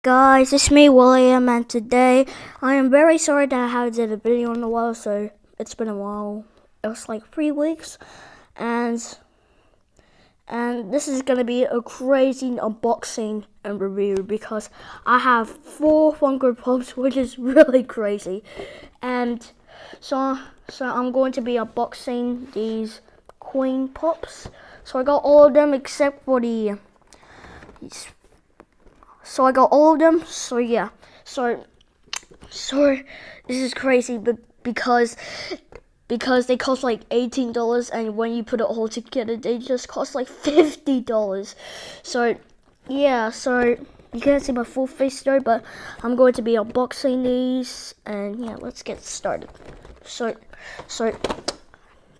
guys, it's me William, and today I am very sorry that I haven't did a video in a while. So it's been a while. It was like 3 weeks, and this is gonna be a crazy unboxing and review because I have 4 Funko Pops, which is really crazy. And so I'm going to be unboxing these Queen Pops. So I got all of them except for these. So I got all of them. So yeah. So this is crazy, but because they cost like $18, and when you put it all together, they just cost like $50. So yeah. So you can't see my full face though, but I'm going to be unboxing these, and yeah, let's get started. So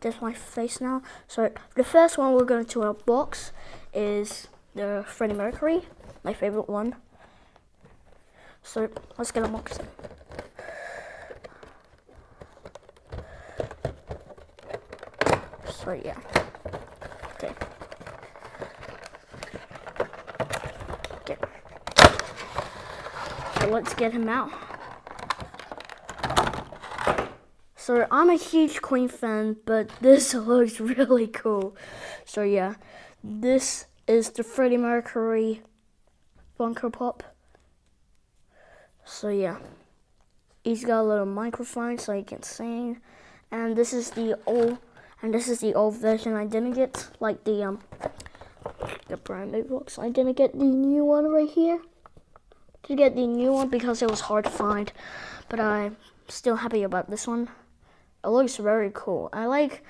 there's my face now. So the first one we're going to unbox is the Freddie Mercury, my favorite one. So let's get unboxing. So yeah. Okay. So let's get him out. So I'm a huge Queen fan, but this looks really cool. So yeah, this is the Freddie Mercury Funko Pop. So yeah, he's got a little microphone so he can sing, and this is the old version. I didn't get like the brand new box. I didn't get the new one right here. To get the new one because it was hard to find, but I'm still happy about this one. It looks very cool. I like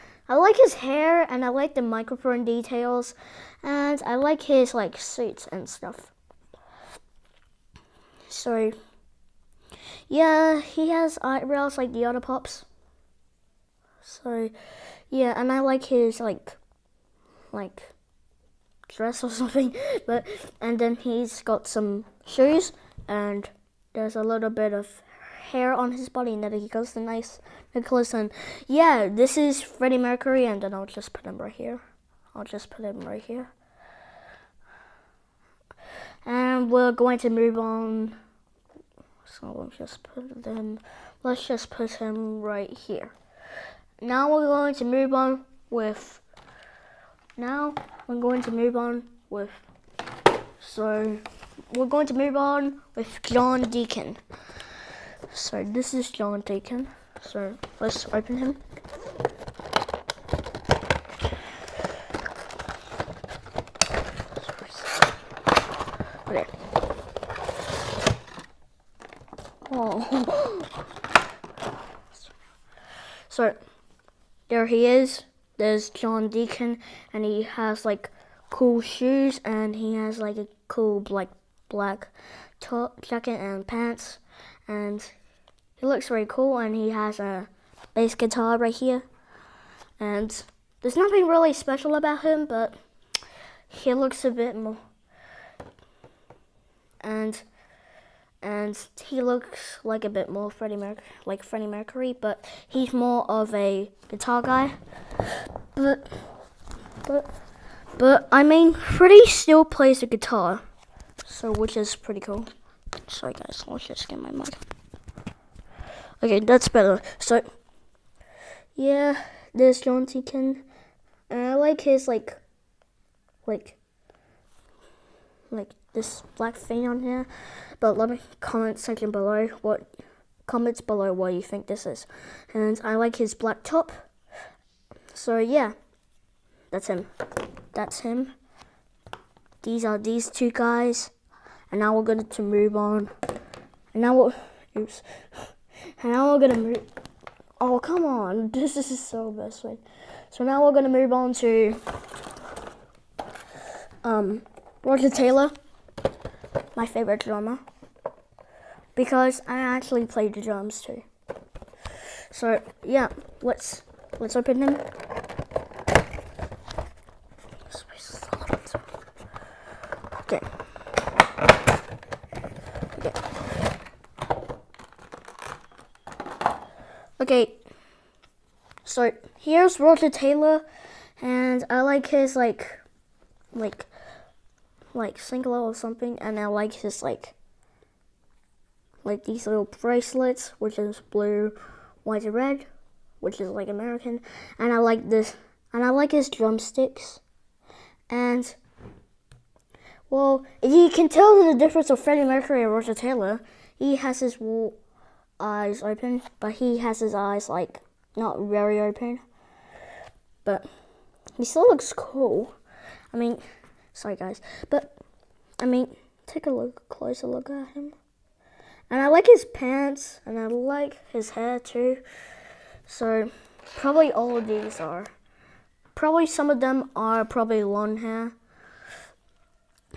his hair, and I like the microphone details, and I like his like suits and stuff. So yeah, he has eyebrows like the other Pops. So yeah, and I like his like dress or something. And then he's got some shoes, and there's a little bit of hair on his body, and then he got a nice necklace. And yeah, this is Freddie Mercury, and then I'll just put him right here. And we're going to move on. So let's just put him right here. Now we're going to move on with John Deacon. So this is John Deacon. So let's open him. Okay. Oh. So there he is. There's John Deacon, and he has like cool shoes, and he has like a cool black top jacket and pants, and he looks very cool. And he has a bass guitar right here, and there's nothing really special about him, but he looks a bit more, and he looks like a bit more Freddie Mercury, but he's more of a guitar guy. But I mean, Freddie still plays the guitar, so which is pretty cool. Sorry guys, let's just get my mic. Okay, that's better. So yeah, there's John Deacon, and I like his like this black thing on here. But let me comments below what you think this is. And I like his black top. So yeah, that's him. These are these two guys, and now we're going to move on. And now we're gonna move. Oh come on, this is so best way. So now we're gonna move on to Roger Taylor, my favorite drummer, because I actually played the drums too. So yeah, let's open him. Okay. Okay. So here's Roger Taylor, and I like his like single or something, and I like his like like these little bracelets, which is blue, white, and red, which is like American. And I like this, and I like his drumsticks. And well, you can tell the difference of Freddie Mercury and Roger Taylor. He has his eyes open, but he has his eyes like not very open. But he still looks cool. I mean, sorry guys, but I mean, take a closer look at him. And I like his pants, and I like his hair too. So probably all of these are. Probably some of them are probably long hair.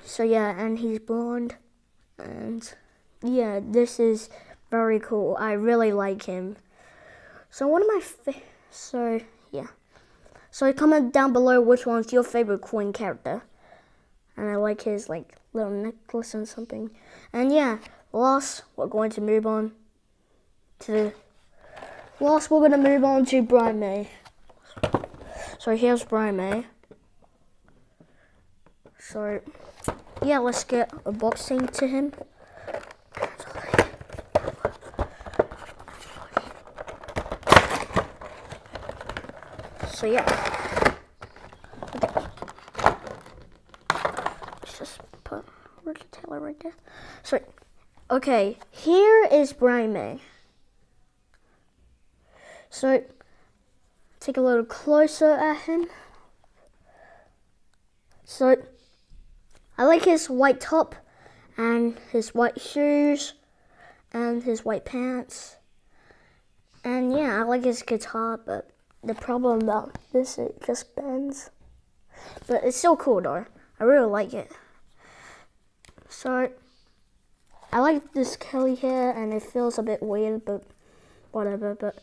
So yeah, and he's blonde. And yeah, this is very cool. I really like him. So one of my so yeah. So comment down below which one's your favorite Queen character. And I like his like little necklace and something. And yeah, last we're going to move on to Brian May. So here's Brian May. So yeah, let's get a boxing to him. So yeah, let's just put Roger Taylor right there. So, okay, here is Brian May. So, take a little closer at him. So, I like his white top and his white shoes and his white pants. And yeah, I like his guitar, but the problem about this, it just bends. But it's still cool though. I really like it. So, I like this curly hair and it feels a bit weird, but whatever. But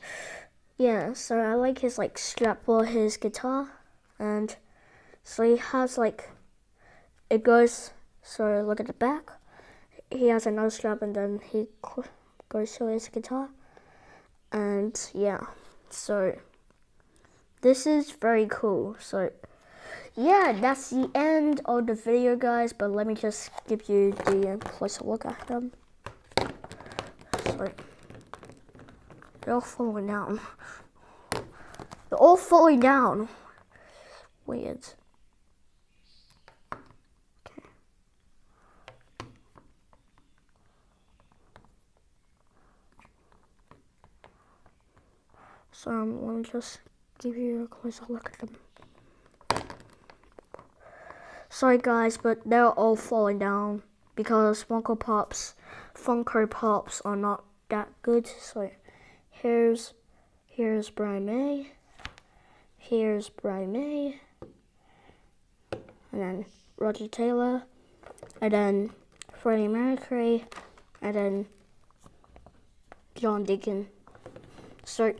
yeah, so I like his like strap for his guitar. And so he has like, it goes, so look at the back. He has another strap and then he goes to his guitar. And yeah, so this is very cool. So yeah, that's the end of the video guys, but let me just give you the closer look at them. So they're all falling down. They're all falling down. Weird. Okay. So let me just give you a closer look at them. Sorry guys, but they're all falling down because Funko Pops are not that good. So here's Brian May. Here's Brian May. And then Roger Taylor. And then Freddie Mercury. And then John Deacon. So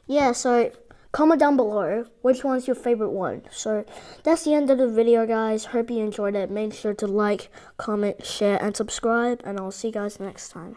yeah, so comment down below which one's your favorite one. So that's the end of the video guys. Hope you enjoyed it. Make sure to like, comment, share, and subscribe. And I'll see you guys next time.